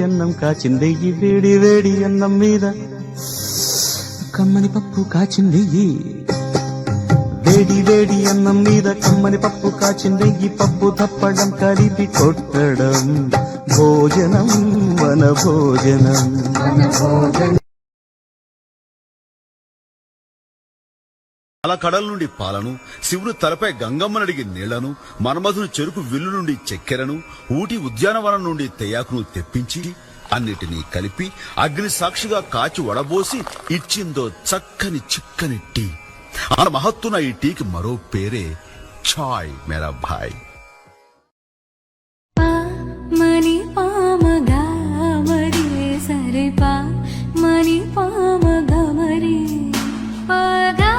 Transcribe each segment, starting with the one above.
అన్నం కాచిందెయ్యి వేడి వేడి అన్నం మీద కమ్మని పప్పు కాచిందెయ్యి వేడి వేడి అన్నం మీద కమ్మని పప్పు కాచిందెయ్యి పప్పు తప్పడం కలిపి కొట్టడం భోజనం వన భోజనం అలా కడల నుండి పాలను, శివుడు తలపై గంగమ్మనడిగి నీళ్లను, మన్మధుని చెరుకు విల్లు నుండి చక్కెరను, ఊటి ఉద్యానవనం నుండి తెయాకును తెప్పించి అన్నిటినీ కలిపి అగ్ని సాక్షిగా కాచి వడబోసి ఇచ్చిందో చక్కని చిక్కని టీ. ఆ మహత్తున ఈ టీకి మరో పేరే చాయ్ మేరా భాయ్. మని పామగా మరి సరే పా మని పామగా మరి పాగా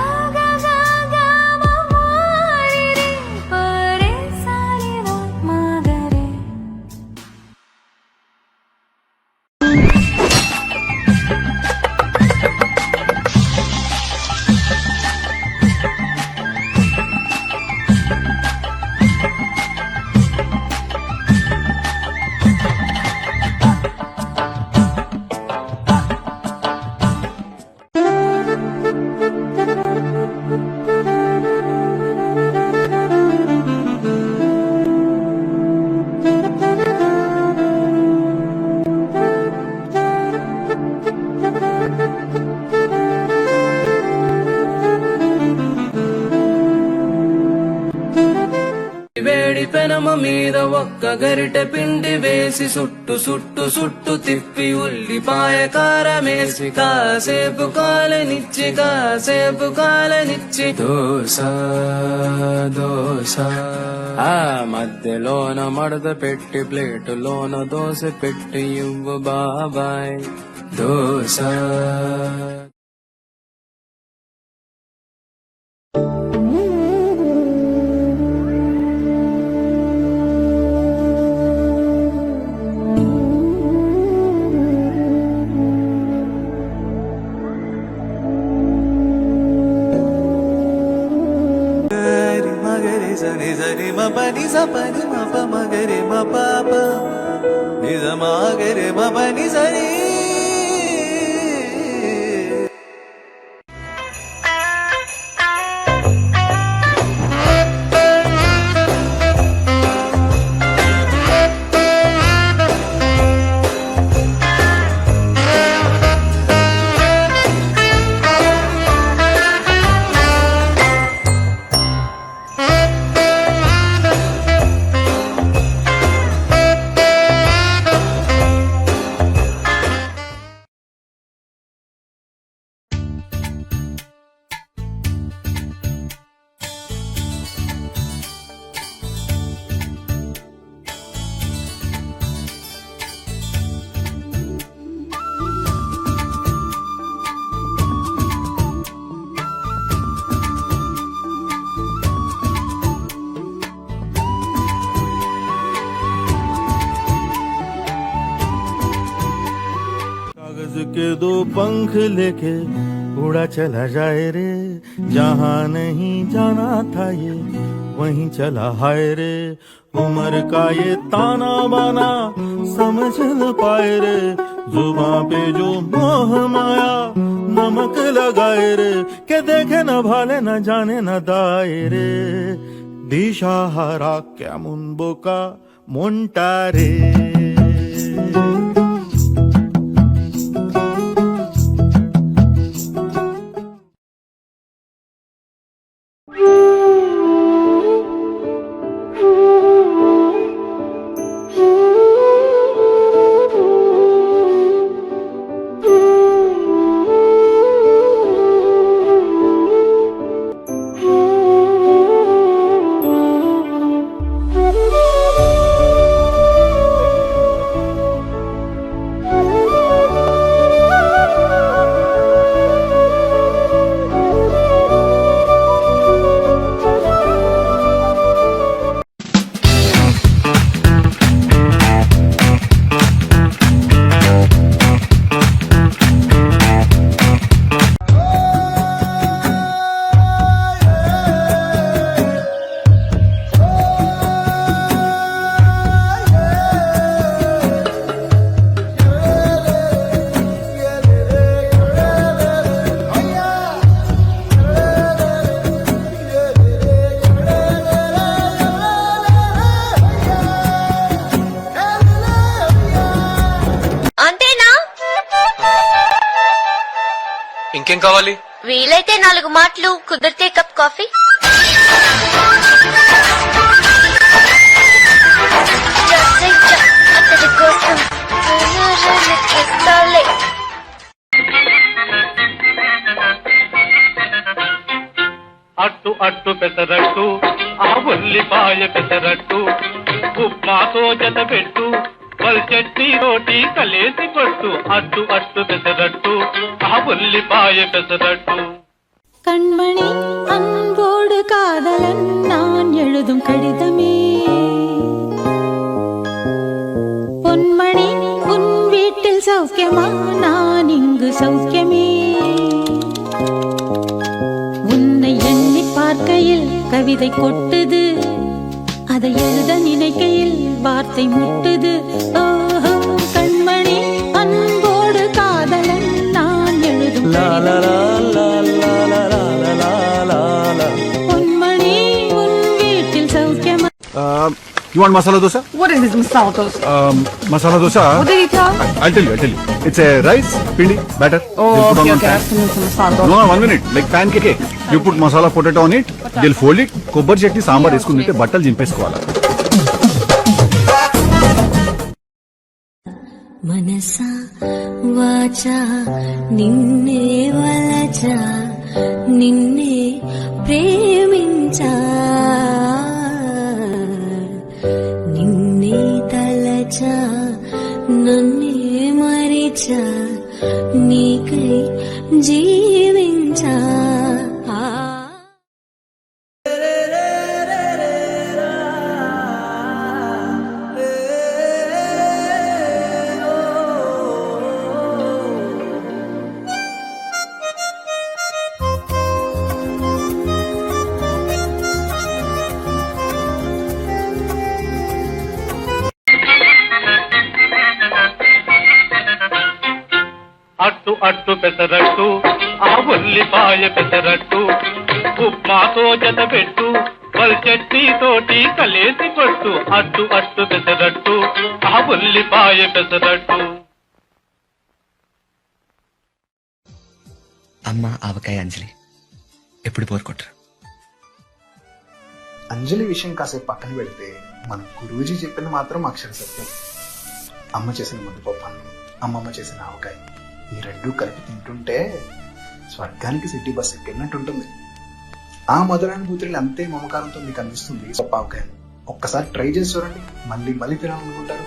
పెనమ మీద ఒక్క గరిటె పిండి వేసి సుట్టు సుట్టు సుట్టు తిప్పి ఉల్లిపాయ కారమేసి కాసేపు కాలనిచ్చి దోశ దోశ ఆ మధ్యలోన మడత పెట్టి ప్లేటులోన దోశ పెట్టి ఇవ్వు బాబాయ్ దోశ. నిజరి మపని సపని మప మగరి మపాప నిజ మగరి మపని సరి के दो पंख लेके उड़ा चला जाए रे, जहाँ नहीं जाना था ये वहीं चला हाय रे. उम्र का ये ताना बाना समझ न पाए रे, जुबां पे जो मोह माया नमक लगाए रे, के देखे न भाले न जाने न दाए रे. दिशाहारा केमन बोका मोंटा रे. ఇంకేం కావాలి? వీలైతే 4 మాటలు, కుదిరితే కప్ కాఫీ. అతడి కోసం ఇస్తాలే. అట్టు అట్టు పెసరట్టు ఆ ఉల్లిపాయ పెసరట్టు ఉప్మాతో జత పెట్టు చట్నీ రోటీ కలేసి కొట్టు అట్టు అట్టు పెసరట్టు ఆ ఉల్లిపాయ పెసరట్టు. கண்மணி அன்போடு காதலன் நான் எழுதும் கடிதமே, பொன்மணி உன் வீட்டில் சௌக்கியமா, நான் இங்கு சௌக்கியமே. உன்னை எண்ணி பார்க்கையில் கவிதை கொட்டுது, அதை எழுத நினைக்கையில் வார்த்தை முட்டுது. ஓஹோ கண்மணி அன்போடு காதலன் நான் எழுதும் பொன்மணி உன் வீட்டில் சௌக்கியமா. You want masala dosa? What is this masala dosa? Masala dosa. What did you tell? I'll tell you. It's a rice, pindi, batter. Oh, They'll put okay, on okay. I have to make some masala dosa. No, 1 minute. Like pancake. You put masala potato on it. They'll fold it. కొబ్బరి చట్నీ సాంబార్ వేసుకుని తింటే బట్టలు చింపేసుకోవాలి. మనసా వాచా నిన్నే వలచా, నిన్నే ప్రేమించా, నిన్నే తలచా, నన్నే మరిచా, నీకై జీవించా. అట్టు అట్టు పెసరట్టు ఆ ఉల్లిపాయ పెసరట్టు ఉప్మాతో జత పెట్టు చట్నీ తోటి కలేసి కొట్టు అట్టు అట్టు పెసరట్టు ఆ ఉల్లిపాయ పెసరట్టు. అమ్మ ఆవకాయ అంజలి ఎప్పుడు పోరుకొట్టరు. అంజలి విషయం కాసేపు పక్కన పెడితే మన గురూజీ చెప్పిన మాత్రం అక్షర సత్యం. అమ్మ చేసిన ముద్దపప్పు అన్నం, అమ్మమ్మ చేసిన ఆవకాయ, ఈ రెండూ కలిపి తింటుంటే స్వర్గానికి సిటీ బస్ ఎక్కినట్టు ఉంటుంది. ఆ మధురానుభూతులు అంతే మమకారంతో మీకు అందిస్తుంది పప్పు ఆవకాయ. ఒక్కసారి ట్రై చేసి చూడండి, మళ్ళీ మళ్ళీ తినాలనుకుంటారు.